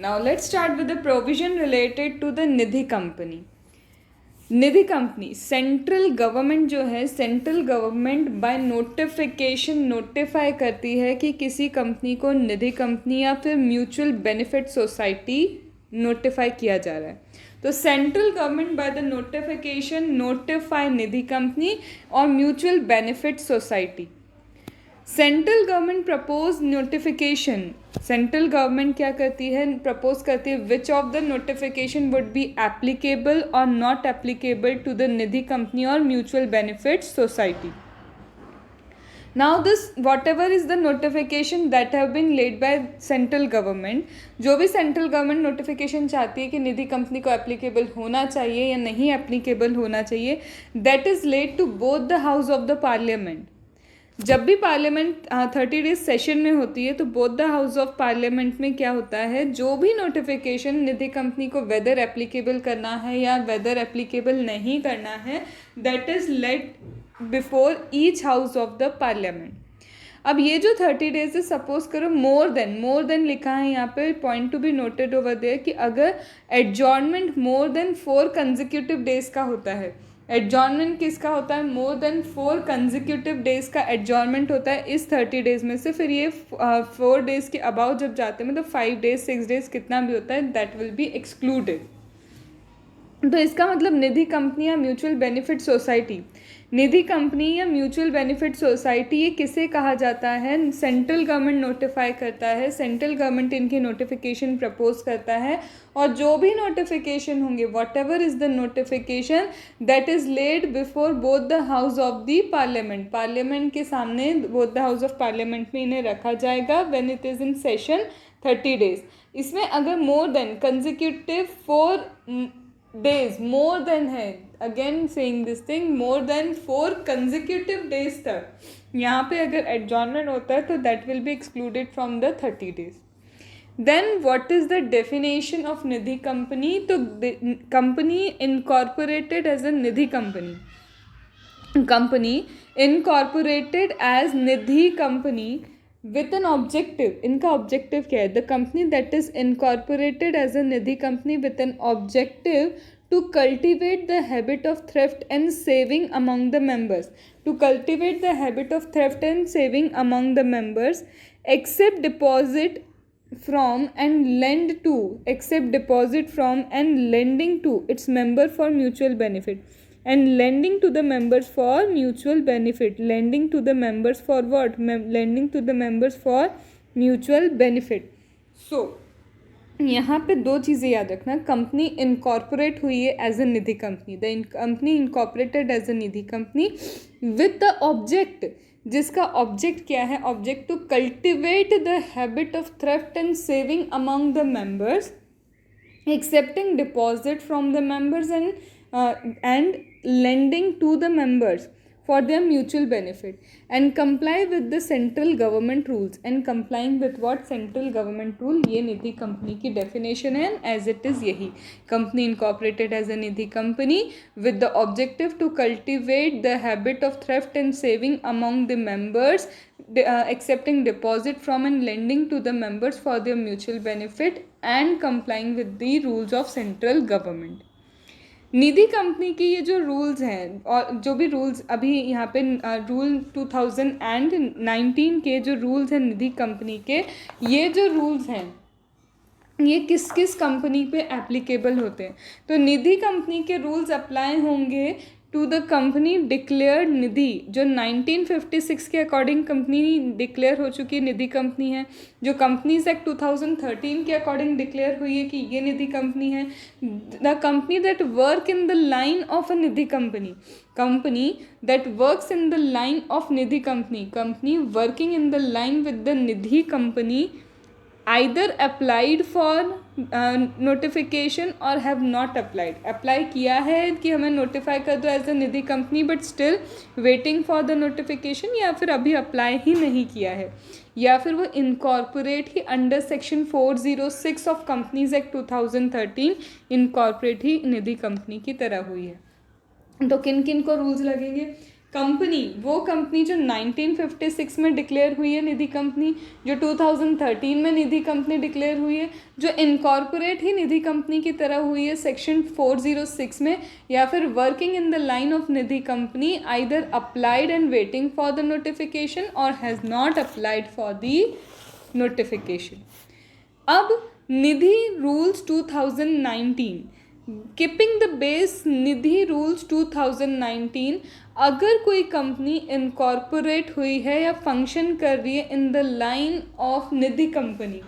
Now let's start with the provision related to the Nidhi company. Nidhi company central government जो है, central government by notification notify करती है कि किसी company को निधि कंपनी या फिर म्यूचुअल बेनिफिट सोसाइटी नोटिफाई किया जा रहा है. तो central government by the notification notify Nidhi company और mutual benefit society. Central government propose notification, central government क्या करती है, प्रपोज करती है which of the notification would be applicable or not applicable to the Nidhi company और mutual benefit society. Now this whatever is the notification that have been laid by central government, जो भी central government notification चाहती है कि Nidhi company को applicable होना चाहिए या नहीं एप्लीकेबल होना चाहिए, that is laid to both the house of the parliament. जब भी पार्लियामेंट 30 डेज सेशन में होती है तो both the house of parliament में क्या होता है, जो भी नोटिफिकेशन निधि कंपनी को वेदर एप्लीकेबल करना है या वेदर एप्लीकेबल नहीं करना है, that is laid before each house of the parliament. अब ये जो 30 डेज है, सपोज करो मोर देन लिखा है यहाँ पे, point to be noted over there कि अगर adjournment more than 4 consecutive days का होता है, एडजॉर्नमेंट किसका होता है, मोर देन 4 कंजिक्यूटिव डेज का एडजॉर्नमेंट होता है इस 30 डेज में से, फिर ये 4 डेज के अबाउ जब जाते हैं, मतलब 5 डेज 6 डेज कितना भी होता है, दैट विल बी एक्सक्लूडेड. तो इसका मतलब निधि कंपनी या म्यूचुअल बेनिफिट सोसाइटी, निधि कंपनी या म्यूचुअल बेनिफिट सोसाइटी, ये किसे कहा जाता है, सेंट्रल गवर्नमेंट नोटिफाई करता है, सेंट्रल गवर्नमेंट इनकी नोटिफिकेशन प्रपोज करता है, और जो भी नोटिफिकेशन होंगे, whatever is the notification that is laid before both the house of the parliament, parliament के सामने both the house of parliament में इन्हें रखा जाएगा when it is in session 30 days. इसमें अगर more than consecutive 4 days, more than है, again saying this thing, more than 4 consecutive days तक यहाँ पे अगर एडजॉर्नमेंट होता है तो that will be excluded from the 30 days. Then what is the definition of Nidhi company. तो company incorporated as a Nidhi company, company incorporated as Nidhi company with an objective, इनका objective क्या है, the company that is incorporated as a Nidhi company with an objective to cultivate the habit of thrift and saving among the members, to cultivate the habit of thrift and saving among the members, accept deposit from and lend to, accept deposit from and lending to its member for mutual benefit, and lending to the members for mutual benefit, lending to the members for what, lending to the members for mutual benefit. So यहाँ पे 2 चीज़ें याद रखना, company incorporate हुई है as a Nidhi company, the company incorporated as a Nidhi company with the object, जिसका object क्या है, object to cultivate the habit of thrift and saving among the members, accepting deposit from the members and lending to the members for their mutual benefit, and comply with the central government rules, and complying with what, central government rule. ये Nidhi company की definition है, as it is यही, company incorporated as a Nidhi company with the objective to cultivate the habit of thrift and saving among the members, accepting deposit from and lending to the members for their mutual benefit, and complying with the rules of central government. Nidhi company की ये जो rules हैं, और जो भी rules अभी यहाँ पे रूल 2019 के जो रूल्स हैं निधि कंपनी के, ये जो रूल्स हैं ये किस किस कंपनी पे एप्लीकेबल होते हैं. तो निधि कंपनी के रूल्स अप्लाई होंगे टू द कंपनी डिक्लेयर्ड निधि, जो 1956 के अकॉर्डिंग कंपनी डिक्लेयर हो चुकी निधि कंपनी है, जो कंपनीज एक्ट 2013 के अकॉर्डिंग डिक्लेयर हुई है कि ये निधि कंपनी है. The company that work in the line of a Nidhi company, company that works in the line of Nidhi company, company working in the line with the Nidhi company either applied for notification or have not applied, apply किया है कि हमें notify कर दो as a Nidhi company but still waiting for the notification, या फिर अभी apply ही नहीं किया है, या फिर वो incorporate he under section 406 of companies act 2013 incorporate he Nidhi company की तरह हुई है. तो किन किन को रूल्स लगेंगे, कंपनी, वो कंपनी जो 1956 में डिक्लेयर हुई है निधि कंपनी, जो 2013 में निधि कंपनी डिक्लेयर हुई है, जो इनकॉर्पोरेट ही निधि कंपनी की तरह हुई है सेक्शन 406 में, या फिर working in the line of Nidhi company either applied and waiting for the notification or has not applied for the notification. अब Nidhi rules 2019, keeping the base Nidhi rules 2019, अगर कोई कंपनी इनकॉर्पोरेट हुई है या फंक्शन कर रही है इन the line of Nidhi company,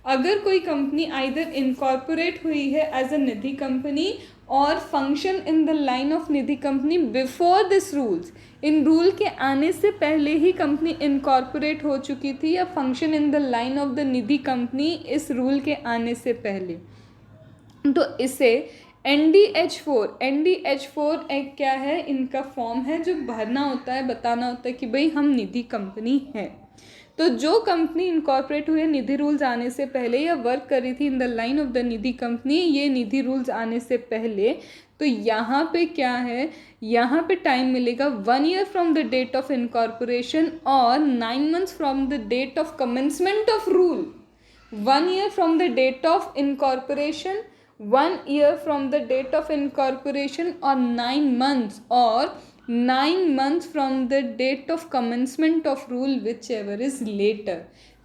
अगर कोई कंपनी आइदर इनकॉर्पोरेट हुई है एज अ निधि कंपनी और function in the line of Nidhi company before this rules, in rule के आने से पहले ही कंपनी इनकॉर्पोरेट हो चुकी थी या function in the line of the Nidhi company इस रूल के आने से पहले, तो इसे NDH4 एक क्या है, इनका फॉर्म है जो भरना होता है, बताना होता है कि भाई हम निधि कंपनी हैं। तो जो कंपनी इनकॉर्पोरेट हुई है निधि रूल्स आने से पहले या वर्क कर रही थी इन the line of the Nidhi company ये निधि रूल्स आने से पहले, तो यहाँ पे क्या है, यहाँ पे टाइम मिलेगा 1 year from the date of incorporation और 9 months from the date of commencement of rule. 1 year from the date of incorporation, 1 year from the date of incorporation और 9 months from the date of commencement of rule whichever is later.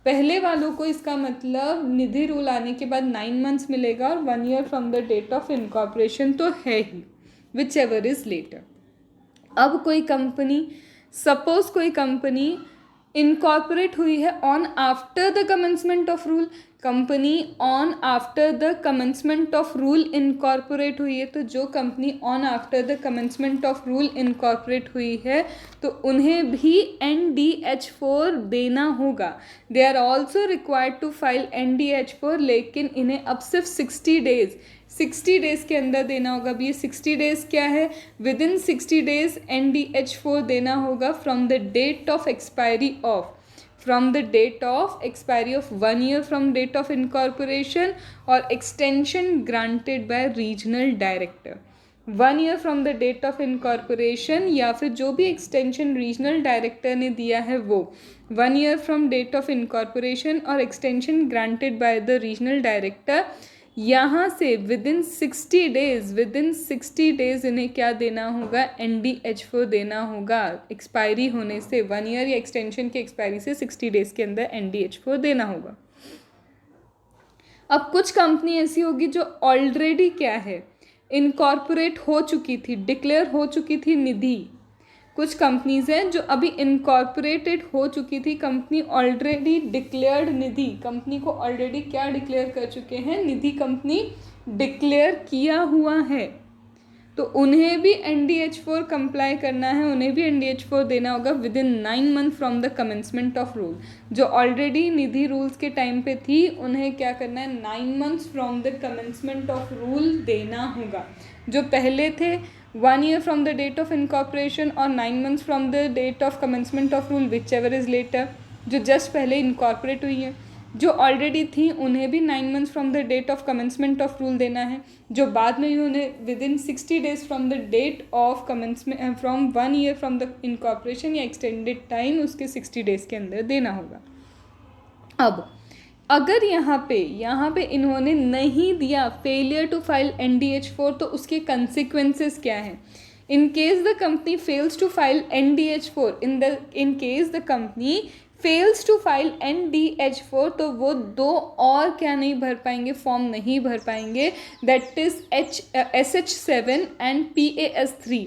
पहले वालों को इसका मतलब निधि rule आने के बाद 9 months मिलेगा और 1 year from the date of incorporation तो है ही, विच एवर इज लेटर। अब कोई कंपनी, सपोज कोई कंपनी इनकॉर्पोरेट हुई है on after the commencement of rule, company on after the commencement of rule incorporate हुई है, तो जो company on after the commencement of rule incorporate हुई है तो उन्हें भी NDH4 देना होगा। They are also required to file NDH4, लेकिन इन्हें अब सिर्फ 60 डेज के अंदर देना होगा। अब ये 60 डेज क्या है, विद इन 60 डेज NDH4 देना होगा from the date of expiry of, from the date of expiry of 1 year from date of incorporation or extension granted by regional director। 1 year from the date of incorporation या फिर जो भी extension regional director ने दिया है वो 1 year from date of incorporation और extension granted by the regional director, यहाँ से विद इन 60 डेज इन्हें क्या देना होगा, NDH4 देना होगा। एक्सपायरी होने से 1 year या एक्सटेंशन की एक्सपायरी से 60 डेज के अंदर NDH4 देना होगा। अब कुछ कंपनी ऐसी होगी जो ऑलरेडी क्या है, इनकॉर्पोरेट हो चुकी थी, डिक्लेयर हो चुकी थी निधि। कुछ कंपनीज हैं जो अभी इनकॉर्पोरेटेड हो चुकी थी, कंपनी ऑलरेडी डिक्लेयर्ड निधि, कंपनी को ऑलरेडी क्या डिक्लेयर कर चुके हैं, निधि कंपनी डिक्लेयर किया हुआ है, तो उन्हें भी NDH4 कंप्लाई करना है, उन्हें भी NDH4 देना होगा within 9 months from the commencement of rule. जो ऑलरेडी निधि रूल्स के टाइम पे थी उन्हें क्या करना है, 9 months from the commencement of rule देना होगा। जो पहले थे 1 year from the date of incorporation और 9 months from the date of commencement of rule whichever is later, जो जस्ट पहले इनकॉर्पोरेट हुई है। जो ऑलरेडी थी उन्हें भी 9 months from the date of commencement of rule देना है। जो बाद में उन्हें within 60 days from the date of commencement from 1 year from the incorporation या एक्सटेंडेड टाइम उसके 60 डेज के अंदर देना होगा। अब अगर यहाँ पे इन्होंने नहीं दिया, फेलियर टू फाइल NDH4, तो उसके कंसिक्वेंसेस क्या हैं। In case the company fails to file NDH4, in case the company fails to file NDH4, तो वो 2 और क्या नहीं भर पाएंगे, फॉर्म नहीं भर पाएंगे, that is SH7 and PAS3।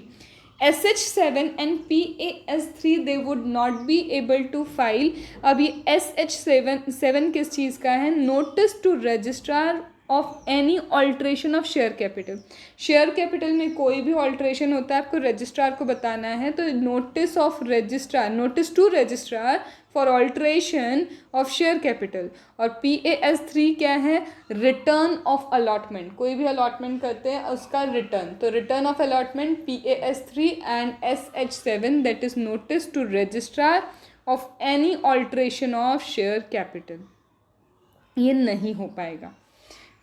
SH7 and PAS3 they would not be able to file। अभी SH7 किस चीज़ का है, notice to registrar of any alteration of share capital. Share capital में कोई भी ऑल्ट्रेशन होता है आपको रजिस्ट्रार को बताना है, तो notice of registrar, notice to registrar for alteration of share capital. और PAS3 क्या है, रिटर्न ऑफ अलॉटमेंट, कोई भी अलॉटमेंट करते हैं उसका रिटर्न, तो return of allotment PAS3 and SH7 that is notice to registrar of any alteration of share capital. ये नहीं हो पाएगा।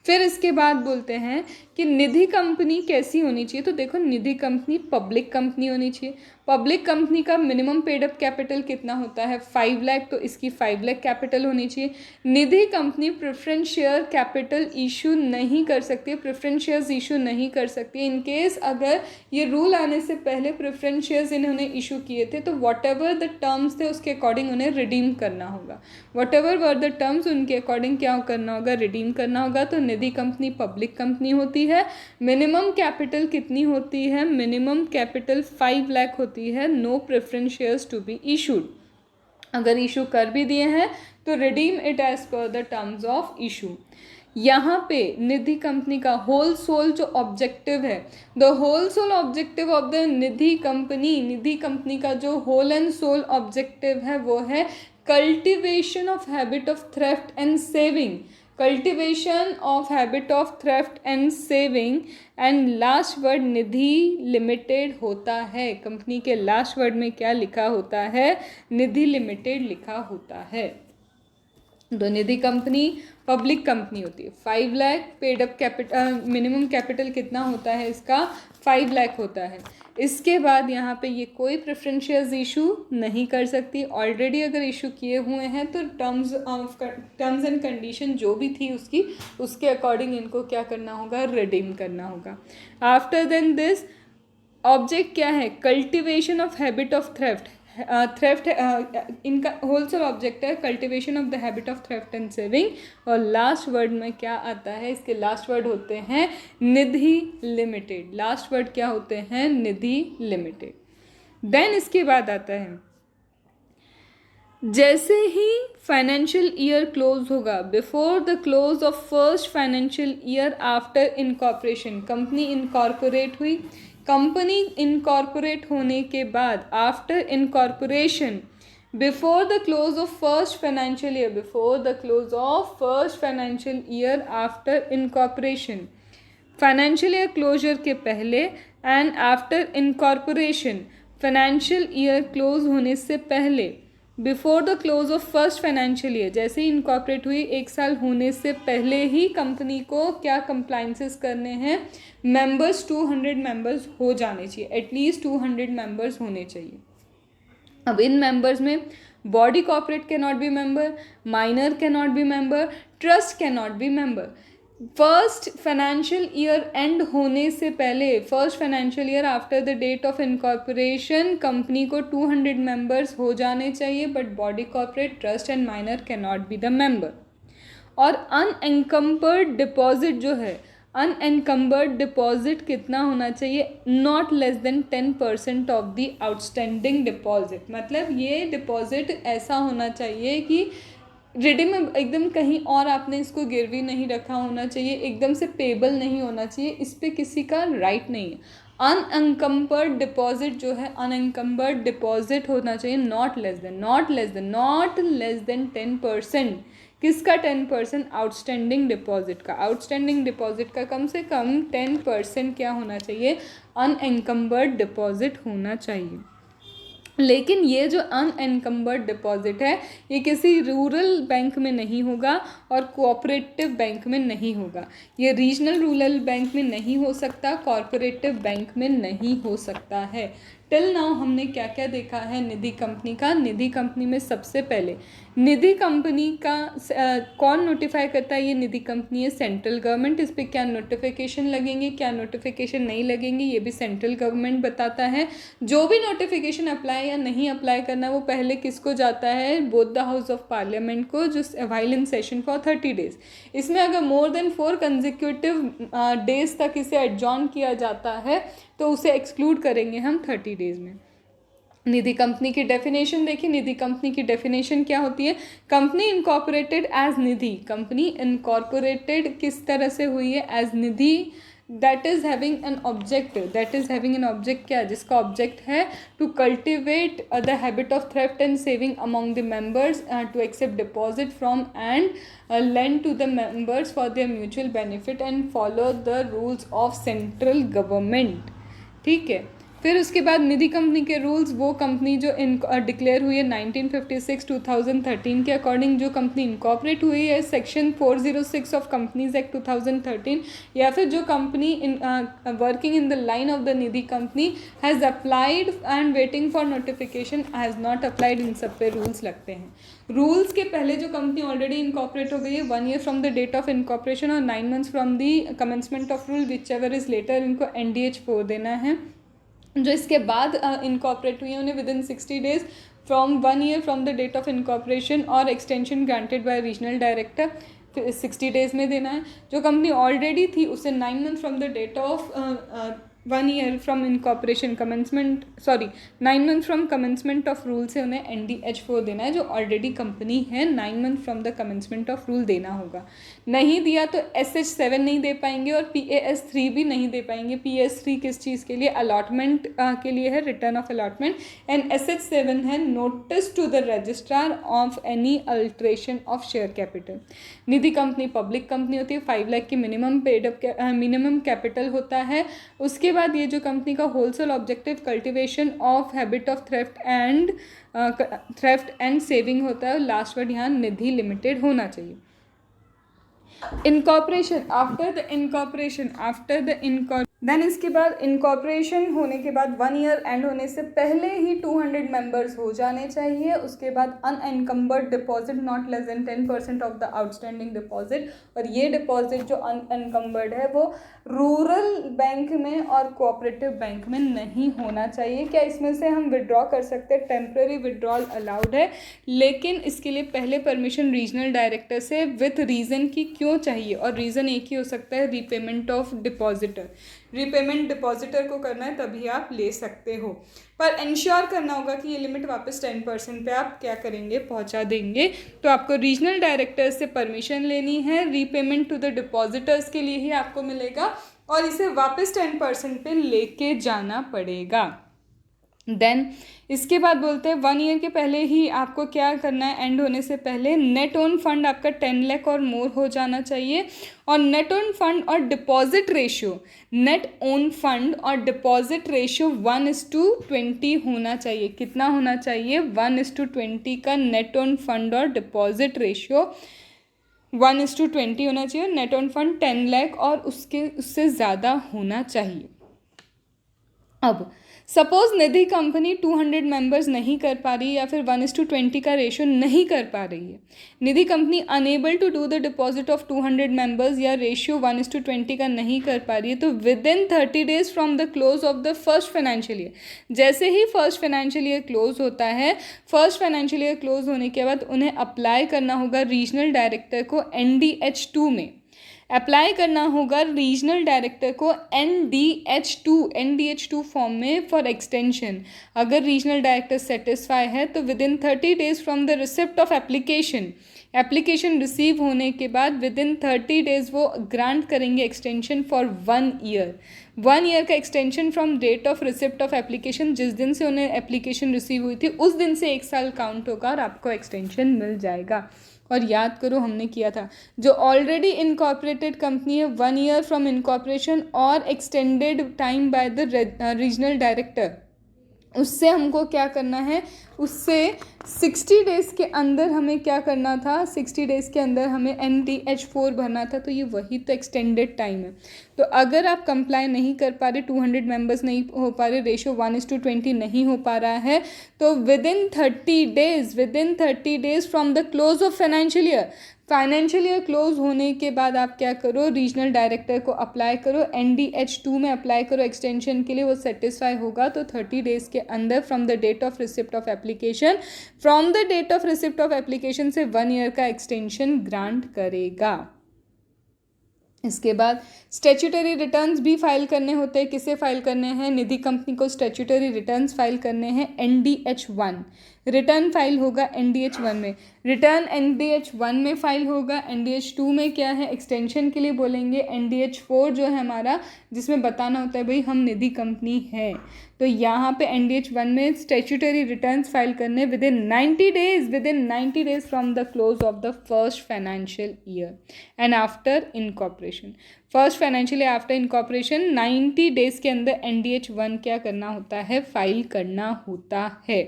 फिर इसके बाद बोलते हैं कि निधि कंपनी कैसी होनी चाहिए, तो देखो निधि कंपनी पब्लिक कंपनी होनी चाहिए। पब्लिक कंपनी का मिनिमम पेड अप कैपिटल कितना होता है 5 लाख, तो इसकी 5 लाख कैपिटल होनी चाहिए। Nidhi company preference share capital issue नहीं कर सकती, प्रेफरेंस शेयर्स इशू नहीं कर सकती। इन केस अगर ये रूल आने से पहले प्रेफरेंस शेयर्स इन्होंने इशू किए थे तो वॉट एवर द टर्म्स थे उसके अकॉर्डिंग उन्हें रिडीम करना होगा, what ever were the terms उनके अकॉर्डिंग क्या करना होगा, रिडीम करना होगा। तो निधि कंपनी पब्लिक कंपनी होती है। मिनिमम कैपिटल कितनी होती है, मिनिमम कैपिटल 5 लाख होती है। No preference shares to be issued, अगर इशू कर भी दिए हैं तो redeem it as per the terms of issue. यहाँ पे निधि कंपनी का होल सोल जो ऑब्जेक्टिव है, the whole sole objective of the Nidhi company का जो होल एंड सोल ऑब्जेक्टिव है वो है cultivation of habit of thrift and saving, cultivation of habit of thrift and saving. And last word Nidhi limited होता है। Company के last word में क्या लिखा होता है, निधि लिमिटेड लिखा होता है। तो निधि कंपनी पब्लिक कंपनी होती है। 5 lakh paid up capital, minimum capital कितना होता है इसका 5 लाख होता है। इसके बाद यहाँ पे ये कोई प्रेफरेंस शेयर्स इशू नहीं कर सकती। ऑलरेडी अगर इशू किए हुए हैं तो टर्म्स एंड कंडीशन जो भी थी उसके अकॉर्डिंग इनको क्या करना होगा, रिडीम करना होगा। आफ्टर देन दिस ऑब्जेक्ट क्या है, cultivation of habit of theft. इनका होलसेल ऑब्जेक्ट है cultivation of the habit of thrift and saving. और लास्ट वर्ड में क्या आता है, इसके लास्ट वर्ड होते हैं निधि लिमिटेड। लास्ट वर्ड क्या होते हैं, निधि लिमिटेड। देन इसके बाद आता है जैसे ही फाइनेंशियल ईयर क्लोज होगा, before the close of first financial year after incorporation, company incorporate हुई, कंपनी इनकॉर्पोरेट होने के बाद after incorporation, before the close of first financial year, before the close of first financial year after incorporation, financial year closure के पहले and after incorporation, financial year close होने से पहले, before the close of first financial year, जैसे ही incorporate हुई 1 साल होने से पहले ही कंपनी को क्या कंप्लाइंसेस करने हैं, मेंबर्स 200 मेंबर्स हो जाने चाहिए, एटलीस्ट 200 मेंबर्स होने चाहिए। अब इन मेंबर्स में body corporate can not be member, minor can not be member, trust can not be member. First financial year end होने से पहले, first financial year after the date of incorporation, company को 200 members हो जाने चाहिए, but body corporate, trust and minor can not be the member. और unencumbered deposit जो है, अनएनकम्बर्ड डिपॉजिट कितना होना चाहिए, not less than 10% of the outstanding deposit. मतलब ये डिपॉजिट ऐसा होना चाहिए कि रिडीम में एकदम कहीं और आपने इसको गिरवी नहीं रखा होना चाहिए, एकदम से पेबल नहीं होना चाहिए, इस पर किसी का राइट नहीं है। अनएनकम्बर्ड डिपॉजिट जो है, अनएनकम्बर्ड डिपॉजिट होना चाहिए नॉट लेस देन 10%। किसका 10%, आउटस्टैंडिंग डिपॉजिट का। आउटस्टैंडिंग डिपॉजिट का कम से कम 10% क्या होना चाहिए, अनएनकम्बर्ड डिपॉजिट होना चाहिए। लेकिन ये जो अनएनकम्बर्ड डिपॉजिट है ये किसी रूरल बैंक में नहीं होगा और कोऑपरेटिव बैंक में नहीं होगा, ये रीजनल रूरल बैंक में नहीं हो सकता, कॉरपोरेटिव बैंक में नहीं हो सकता है। टिल नाउ हमने क्या क्या देखा है निधि कंपनी का। निधि कंपनी में सबसे पहले निधि कंपनी का कौन नोटिफाई करता है, ये निधि कंपनी है सेंट्रल गवर्नमेंट। इस पर क्या नोटिफिकेशन लगेंगे, क्या नोटिफिकेशन नहीं लगेंगे, ये भी सेंट्रल गवर्नमेंट बताता है। जो भी नोटिफिकेशन अप्लाई या नहीं अप्लाई करना वो पहले किसको जाता है, both the house of parliament को, जो while in session for 30 days. इसमें अगर मोर देन 4 कंजिक्यूटिव डेज तक इसे एडजॉर्न किया जाता है तो उसे एक्सक्लूड करेंगे हम 30 डेज में। निधि कंपनी की डेफिनेशन देखिए, निधि कंपनी की डेफिनेशन क्या होती है, company incorporated as Nidhi. Company incorporated किस तरह से हुई है, as Nidhi, that is having an object क्या, जिसका ऑब्जेक्ट है to cultivate the habit of thrift and saving among the members, to accept deposit from and lend to the members for their mutual benefit and follow the rules of central government। ठीक है, फिर उसके बाद निधि company के rules, वो company जो declare हुई है 1956 2013 के अकॉर्डिंग, जो कंपनी इनकॉर्पोरेट हुई है सेक्शन 406 ऑफ कंपनीज एक्ट 2013, या फिर जो company working in the line of the Nidhi company has applied and waiting for notification has not applied, इन सब पे रूल्स लगते हैं। रूल्स के पहले जो कंपनी ऑलरेडी इनकॉर्पोरेट हो गई है 1 year from the date of incorporation और 9 months from the commencement of rule whichever is later, इनको NDH4 देना है। जो इसके बाद इनकॉर्पोरेट हुई है उन्हें within 60 days from 1 year from the date of incorporation और extension granted by regional director 60 days में देना है। जो कंपनी ऑलरेडी थी उसे 9 month from the date of 1 year from incorporation commencement 9 month from commencement of rule से उन्हें NDH4 देना है। जो ऑलरेडी कंपनी है 9 month from the commencement of rule देना होगा। नहीं दिया तो SH7 नहीं दे पाएंगे और PAS3 भी नहीं दे पाएंगे। PAS3 किस चीज़ के लिए, अलॉटमेंट के लिए है, return of allotment, and SH7 है notice to the registrar of any alteration of share capital. Nidhi company public company होती है, 5 लाख की मिनिमम कैपिटल होता है। उसके बाद ये जो कंपनी का wholesale objective cultivation of habit of thrift and saving होता है। लास्ट वर्ड यहाँ निधि लिमिटेड होना चाहिए। इनकॉर्पोरेशन आफ्टर द देन इसके बाद इनकॉर्पोरेशन होने के बाद 1 ईयर एंड होने से पहले ही 200 मेंबर्स हो जाने चाहिए। उसके बाद unencumbered deposit not less than 10% of the outstanding deposit, और ये डिपॉजिट जो अनएनकम्बर्ड है वो रूरल बैंक में और कोऑपरेटिव बैंक में नहीं होना चाहिए। क्या इसमें से हम विड्रॉ कर सकते हैं? टेम्प्रेरी विड्रॉल अलाउड है, लेकिन इसके लिए पहले परमिशन रीजनल डायरेक्टर से विथ रीज़न की क्यों चाहिए, और रीज़न एक ही हो सकता है, repayment of depositor. Repayment depositor को करना है तभी आप ले सकते हो, पर इंश्योर करना होगा कि ये लिमिट वापस 10% पे आप क्या करेंगे, पहुंचा देंगे। तो आपको रीजनल डायरेक्टर से परमिशन लेनी है। रीपेमेंट टू द डिपॉजिटर्स के लिए ही आपको मिलेगा और इसे वापस 10% पे लेके जाना पड़ेगा। देन इसके बाद बोलते हैं 1 ईयर के पहले ही आपको क्या करना है, एंड होने से पहले नेट ओन फंड आपका 10 लाख और मोर हो जाना चाहिए। और नेट ओन फंड और deposit ratio, net own fund और डिपॉजिट रेशियो 1:20 होना चाहिए। कितना होना चाहिए? 1:20 का नेट ओन फंड और डिपॉजिट रेशियो 1:20 होना चाहिए। नेट ओन फंड 10 लाख और उससे ज़्यादा होना चाहिए। अब सपोज निधि कंपनी 200 मेंबर्स नहीं कर पा रही या फिर 1:20 का रेशियो नहीं कर पा रही है, Nidhi company unable to do the deposit of 200 members या रेशियो 1:20 का नहीं कर पा रही है, तो within 30 days from the close of the first financial year, जैसे ही फर्स्ट फाइनेंशियल ईयर क्लोज होता है, फर्स्ट फाइनेंशियल ईयर क्लोज होने के बाद उन्हें अप्लाई करना होगा रीजनल डायरेक्टर को NDH2 में, अप्लाई करना होगा रीजनल डायरेक्टर को NDH2 फॉर्म में फॉर एक्सटेंशन। अगर रीजनल डायरेक्टर सेटिस्फाई है तो within 30 days from the receipt of application receive होने के बाद विद इन 30 डेज वो ग्रांट करेंगे एक्सटेंशन फॉर 1 ईयर। 1 ईयर का extension from date of receipt of application, जिस दिन से उन्हें एप्लीकेशन रिसीव हुई थी उस दिन से 1 साल काउंट होगा और आपको एक्सटेंशन मिल जाएगा। और याद करो हमने किया था, जो ऑलरेडी इनकॉर्पोरेटेड कंपनी है 1 ईयर फ्रॉम इनकॉर्पोरेशन और extended time by the regional director, उससे हमको क्या करना है, उससे 60 डेज़ के अंदर हमें क्या करना था, 60 डेज़ के अंदर हमें NDH4 भरना था। तो ये वही तो एक्सटेंडेड टाइम है। तो अगर आप कंप्लाई नहीं कर पा रहे, 200 मेंबर्स नहीं हो पा रहे, रेशियो 1:20 नहीं हो पा रहा है, तो within 30 days from the close of financial year close होने के बाद आप क्या करो, रीजनल डायरेक्टर को अप्लाई करो, NDH2 में अप्लाई करो एक्सटेंशन के लिए। वो सेटिस्फाई होगा तो 30 डेज़ के अंदर from the date of receipt of application, से 1 ईयर का एक्सटेंशन ग्रांट करेगा। इसके बाद स्टैट्यूटरी रिटर्न्स भी फाइल करने होते हैं। किसे फाइल करने हैं? निधि कंपनी को स्टैट्यूटरी रिटर्न्स फाइल करने हैं NDH1। रिटर्न फाइल होगा NDH1 में, रिटर्न NDH1 में फाइल होगा। NDH2 में क्या है, एक्सटेंशन के लिए बोलेंगे NDH4 जो है हमारा, जिसमें बताना होता है भाई हम निधि कंपनी है। तो यहाँ पे NDH1 में स्टैट्यूटरी रिटर्न्स फाइल करने with in 90 days from the close of the first financial year and after incorporation. First financial year after incorporation 90 days के अंदर NDH1 क्या करना होता है, फाइल करना होता है।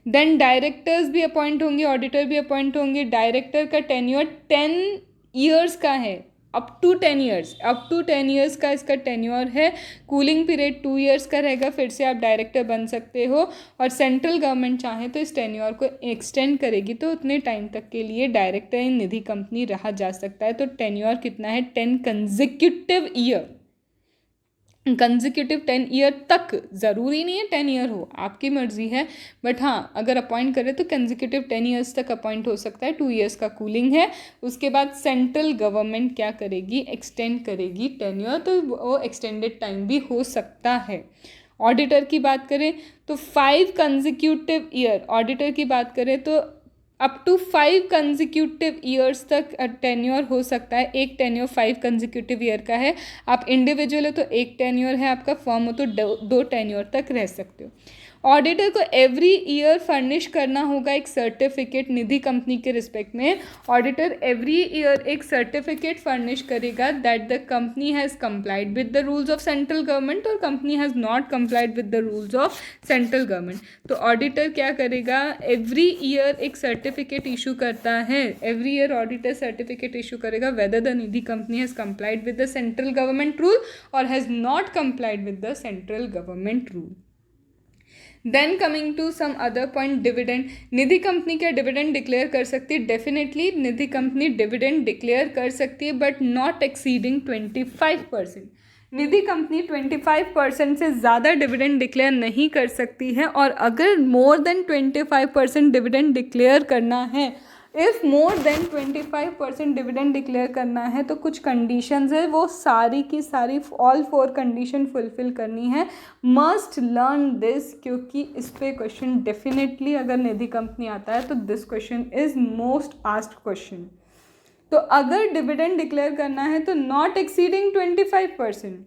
देन डायरेक्टर्स भी अपॉइंट होंगे, ऑडिटर भी अपॉइंट होंगे। डायरेक्टर का टेन्योर 10 ईयर्स का है, अप टू 10 ईयर्स का इसका टेन्योर है। कूलिंग पीरियड 2 ईयर्स का रहेगा, फिर से आप डायरेक्टर बन सकते हो। और सेंट्रल गवर्नमेंट चाहे तो इस टेन्योर को एक्सटेंड करेगी तो उतने टाइम तक के लिए डायरेक्टर इन निधि कंपनी रहा जा सकता है। तो टेन्योर कितना है, 10 कंजिक्यूटिव ईयर, कंजिक्यूटिव 10 ईयर तक। ज़रूरी नहीं है 10 ईयर हो, आपकी मर्जी है, बट हाँ अगर अपॉइंट करें तो कंजिक्यूटिव 10 ईयर्स तक अपॉइंट हो सकता है। 2 ईयर्स का कूलिंग है। उसके बाद सेंट्रल गवर्नमेंट क्या करेगी, एक्सटेंड करेगी टेन्योर, तो वो एक्सटेंडेड टाइम भी हो सकता है। ऑडिटर की बात करें तो 5 कंजिक्यूटिव ईयर, ऑडिटर की बात करें तो अप टू 5 कंजिक्यूटिव ईयर्स तक टेन्योर हो सकता है। एक टेन्योर 5 कंजिक्यूटिव ईयर का है। आप इंडिविजुअल हो तो एक टेन्योर है, आपका फर्म हो तो 2 टेन्योर तक रह सकते हो। ऑडिटर को एवरी ईयर फर्निश करना होगा एक सर्टिफिकेट, निधि कंपनी के रिस्पेक्ट में ऑडिटर एवरी ईयर एक सर्टिफिकेट फर्निश करेगा that the company has complied with the rules of central government और company has not complied with the rules of central government. तो auditor क्या करेगा, एवरी ईयर एक certificate issue करता है। Every year auditor certificate issue करेगा whether the Nidhi company has complied with the central government rule और has not complied with the central government rule. Then coming to some other point, dividend. Nidhi company क्या dividend declare कर सकती है? Definitely Nidhi company dividend declare कर सकती है, but not exceeding 25%। Nidhi company 25% से ज़्यादा डिविडेंड डिक्लेयर नहीं कर सकती है। और अगर मोर देन 25% डिविडेंड डिक्लेयर करना है, if more than 25% dividend declare करना है तो कुछ कंडीशंस है, वो सारी की सारी ऑल 4 कंडीशन फुलफिल करनी है। मस्ट लर्न दिस, क्योंकि इस पे क्वेश्चन डेफिनेटली अगर निधि कंपनी आता है तो this question is most asked question. तो अगर डिविडेंड डिक्लेयर करना है तो नॉट एक्सीडिंग 25%,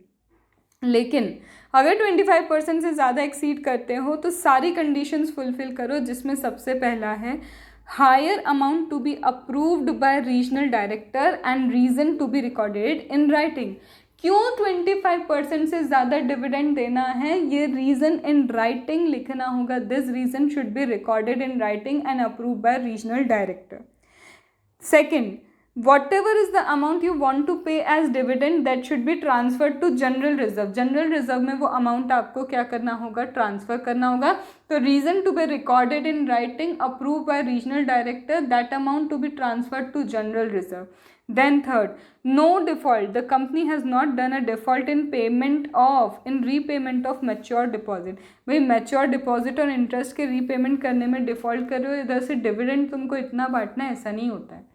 लेकिन अगर 25% से ज़्यादा एक्सीड करते हो तो सारी कंडीशंस फुलफिल करो, जिसमें सबसे पहला है higher amount to be approved by regional director and reason to be recorded in writing. क्यों 25% से ज़्यादा डिविडेंड देना है, ये रीज़न इन राइटिंग लिखना होगा। This reason should be recorded in writing and approve by regional director. Second, whatever is the amount you want to pay as dividend that should be transferred to general reserve। General reserve में वो amount आपको क्या करना होगा, transfer करना होगा। तो reason to be recorded in writing, approve by regional director, that amount to be transferred to general reserve. Then third, no default, the company has not done a default in payment of, in repayment of mature deposit. भाई mature deposit और interest के repayment करने में default कर रहे हो, इधर से डिविडेंड तुमको इतना बांटना है, ऐसा नहीं होता है।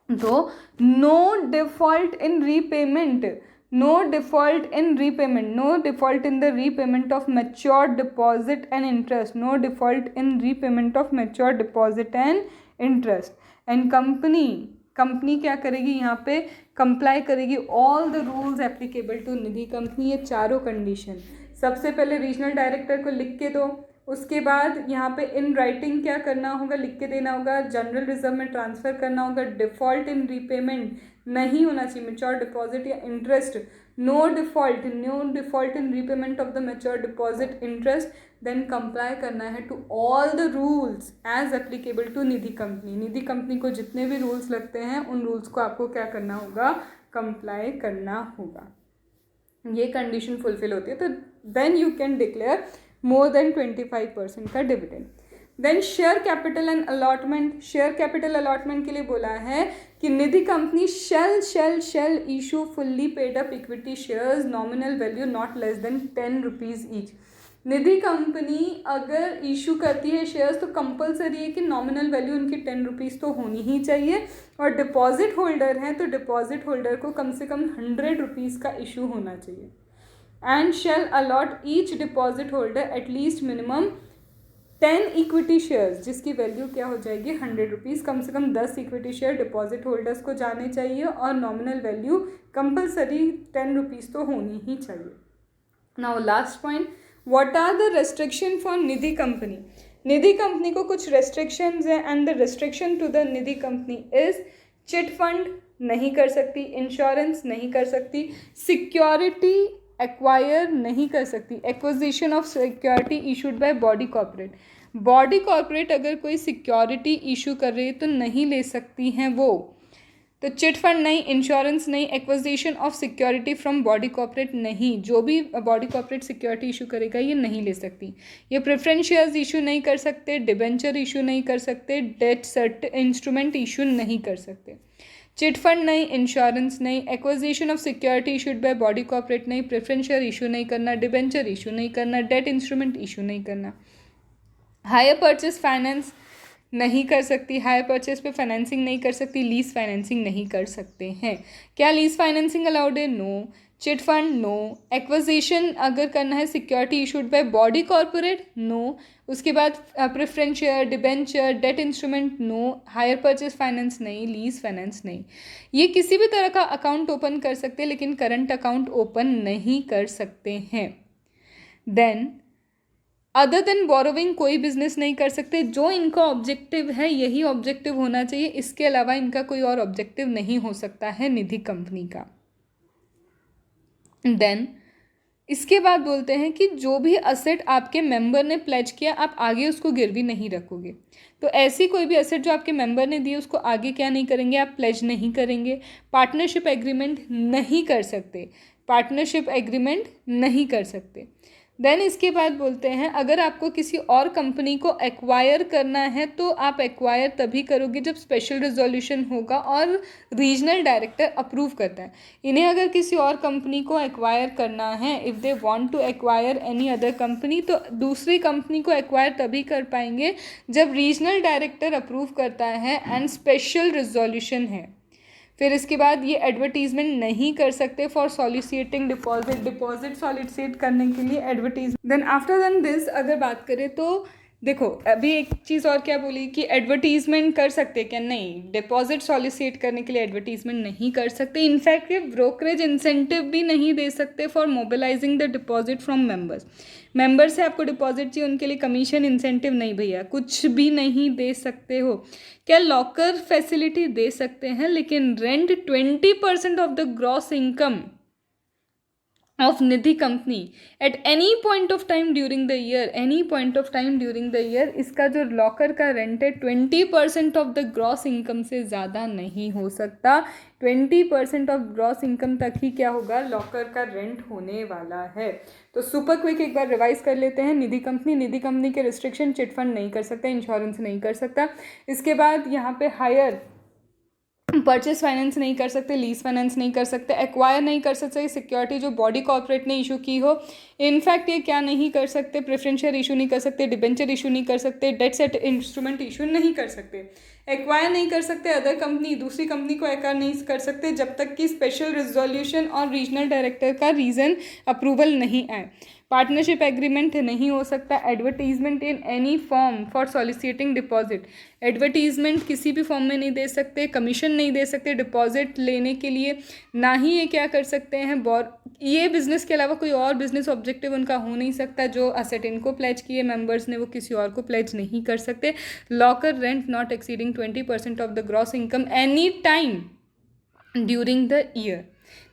तो no default in repayment, no default in repayment, no default in the repayment of mature deposit and interest, no default in repayment of mature deposit and interest. And company क्या करेगी, यहाँ पे कंप्लाई करेगी all the rules applicable to Nidhi company. ये चारों condition सबसे पहले regional director को लिख के दो, उसके बाद यहाँ पे इन राइटिंग क्या करना होगा, लिख के देना होगा, जनरल रिजर्व में ट्रांसफ़र करना होगा। डिफ़ॉल्ट इन रीपेमेंट नहीं होना चाहिए, मैच्योर डिपॉजिट या interest, no default in repayment of the mature deposit interest. Then comply करना है to all the rules as applicable to Nidhi company. Nidhi company को जितने भी रूल्स लगते हैं उन रूल्स को आपको क्या करना होगा, कंप्लाई करना होगा। ये कंडीशन फुलफिल होती है तो then you can declare more than 25% का dividend. Then share capital and allotment. Share capital allotment के लिए बोला है कि Nidhi company shall issue fully paid up equity shares nominal value not less than 10 rupees each. Nidhi company अगर issue करती है shares तो कंपलसरी है कि नॉमिनल वैल्यू उनकी 10 रुपीज़ तो होनी ही चाहिए, और डिपॉजिट होल्डर हैं तो डिपॉजिट होल्डर को कम से कम 100 रुपीज़ का इशू होना चाहिए। And shall allot each deposit holder at least minimum 10 equity shares जिसकी वैल्यू क्या हो जाएगी 100 रुपीज़, कम से कम 10 इक्विटी शेयर डिपॉजिट होल्डर्स को जाने चाहिए और नॉमिनल वैल्यू कंपलसरी 10 रुपीज़ तो होनी ही चाहिए. Now last point, what are the restriction for Nidhi company. Nidhi company को कुछ रेस्ट्रिक्शंस हैं and the restriction to the Nidhi company is chit fund नहीं कर सकती, इंश्योरेंस नहीं कर सकती, सिक्योरिटी एक्वायर नहीं कर सकती, acquisition of security issued by body corporate. Body corporate अगर कोई सिक्योरिटी इशू कर रही है तो नहीं ले सकती हैं वो. तो चिट फंड नहीं, इंश्योरेंस नहीं, acquisition of security from body corporate नहीं. जो भी बॉडी कॉर्पोरेट सिक्योरिटी इशू करेगा ये नहीं ले सकती. ये प्रेफरेंस शेयर्स इशू नहीं कर सकते, डिबेंचर इशू नहीं कर सकते, डेट सर्ट इंस्ट्रूमेंट इशू नहीं कर सकते. चिट फंड नहीं, इंश्योरेंस नहीं, acquisition of security issued by body corporate नहीं, प्रेफरेंस शेयर इशू नहीं करना, डिबेंचर इशू नहीं करना, डेट इंस्ट्रूमेंट इशू नहीं करना. हायर परचेस फाइनेंस नहीं कर सकती, हायर परचेस पे फाइनेंसिंग नहीं कर सकती, लीज फाइनेंसिंग नहीं कर सकते हैं. क्या लीज फाइनेंसिंग अलाउड है? No. Chit fund no. Acquisition अगर करना है security issued by body corporate no. उसके बाद preference share, debenture, debt instrument no. Higher purchase finance नहीं, लीज फाइनेंस नहीं. ये किसी भी तरह का अकाउंट ओपन कर सकते हैं लेकिन करंट अकाउंट ओपन नहीं कर सकते हैं. देन अदर देन बोरोविंग कोई बिजनेस नहीं कर सकते. जो इनका ऑब्जेक्टिव है यही ऑब्जेक्टिव होना चाहिए, इसके अलावा इनका कोई और ऑब्जेक्टिव नहीं हो सकता है निधि कंपनी का. देन इसके बाद बोलते हैं कि जो भी असेट आपके मेंबर ने प्लेज किया आप आगे उसको गिरवी नहीं रखोगे. तो ऐसी कोई भी असेट जो आपके मेंबर ने दी उसको आगे क्या नहीं करेंगे, आप प्लेज नहीं करेंगे. पार्टनरशिप एग्रीमेंट नहीं कर सकते, पार्टनरशिप एग्रीमेंट नहीं कर सकते. देन इसके बाद बोलते हैं अगर आपको किसी और कंपनी को एक्वायर करना है तो आप एक्वायर तभी करोगे जब स्पेशल रिजोल्यूशन होगा और रीजनल डायरेक्टर अप्रूव करता है. इन्हें अगर किसी और कंपनी को एक्वायर करना है, if they want to acquire any other company, तो दूसरी कंपनी को एक्वायर तभी कर पाएंगे जब रीजनल डायरेक्टर अप्रूव करता है एंड स्पेशल रिजोल्यूशन है. फिर इसके बाद ये एडवर्टीजमेंट नहीं कर सकते for soliciting deposit, deposit solicit करने के लिए advertisement. Then after then this अगर बात करें तो देखो अभी एक चीज़ और क्या बोली कि एडवर्टीजमेंट कर सकते क्या, नहीं, डिपॉजिट सॉलिसिट करने के लिए एडवर्टीजमेंट नहीं कर सकते. इनफैक्ट ये ब्रोकरेज इंसेंटिव भी नहीं दे सकते for mobilising the deposit from members. Member से आपको डिपॉजिट चाहिए उनके लिए कमीशन इंसेंटिव नहीं भैया, कुछ भी नहीं दे सकते हो. क्या लॉकर फैसिलिटी दे सकते हैं लेकिन rent 20% of the gross income of Nidhi company at any point of time during the year, any point of time during the year, इसका जो लॉकर का रेंट है 20% ऑफ द ग्रॉस इनकम से ज़्यादा नहीं हो सकता. 20% ऑफ ग्रॉस इनकम तक ही क्या होगा, लॉकर का रेंट होने वाला है. तो सुपर क्विक एक बार रिवाइज कर लेते हैं. निधि कंपनी के रिस्ट्रिक्शन, चिट फंड नहीं कर सकता, इंश्योरेंस नहीं कर सकता. इसके बाद यहाँ पे हायर परचेस फाइनेंस नहीं कर सकते, लीज फाइनेंस नहीं कर सकते, एक्वायर नहीं कर सकते सिक्योरिटी जो बॉडी कॉर्पोरेट ने इशू की हो. इनफैक्ट ये क्या नहीं कर सकते, प्रेफरेंशियल इशू नहीं कर सकते, डिबेंचर इशू नहीं कर सकते, डेट सेट इंस्ट्रूमेंट इशू नहीं कर सकते, एक्वायर नहीं कर सकते अदर कंपनी, दूसरी कंपनी को एक्वायर नहीं कर सकते जब तक कि स्पेशल रिजोल्यूशन और रीजनल डायरेक्टर का रीज़न अप्रूवल नहीं आए. पार्टनरशिप एग्रीमेंट नहीं हो सकता. Advertisement in any form for soliciting deposit, advertisement किसी भी फॉर्म में नहीं दे सकते, कमीशन नहीं दे सकते डिपॉजिट लेने के लिए, ना ही ये क्या कर सकते हैं, ये बिजनेस के अलावा कोई और बिजनेस ऑब्जेक्टिव उनका हो नहीं सकता. जो असेट इनको प्लेज किए मेंबर्स ने वो किसी और को प्लेज नहीं कर सकते. Locker rent not exceeding 20% of the gross income any time during the year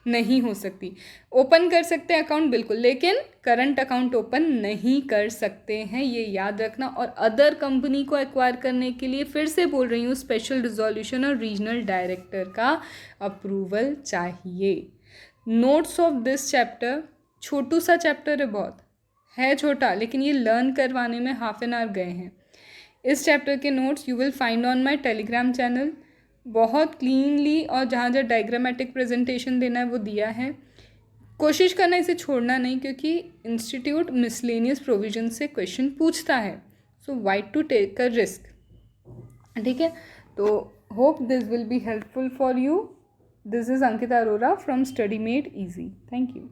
नहीं हो सकती. ओपन कर सकते हैं अकाउंट बिल्कुल, लेकिन करंट अकाउंट ओपन नहीं कर सकते हैं, ये याद रखना. और अदर कंपनी को एक्वायर करने के लिए फिर से बोल रही हूँ स्पेशल रिजोल्यूशन और रीजनल डायरेक्टर का अप्रूवल चाहिए. नोट्स ऑफ दिस चैप्टर, छोटू सा चैप्टर है, बहुत है छोटा, लेकिन ये लर्न करवाने में हाफ एन आवर गए हैं. इस चैप्टर के notes you will find on my Telegram channel. बहुत क्लीनली और जहाँ जहाँ डायग्रामेटिक प्रेजेंटेशन देना है वो दिया है. कोशिश करना इसे छोड़ना नहीं क्योंकि इंस्टीट्यूट मिसलेनियस प्रोविजन से क्वेश्चन पूछता है. So why to take a risk, ठीक है. तो hope this will be helpful for you. This is Ankita Arora from study made easy. Thank you.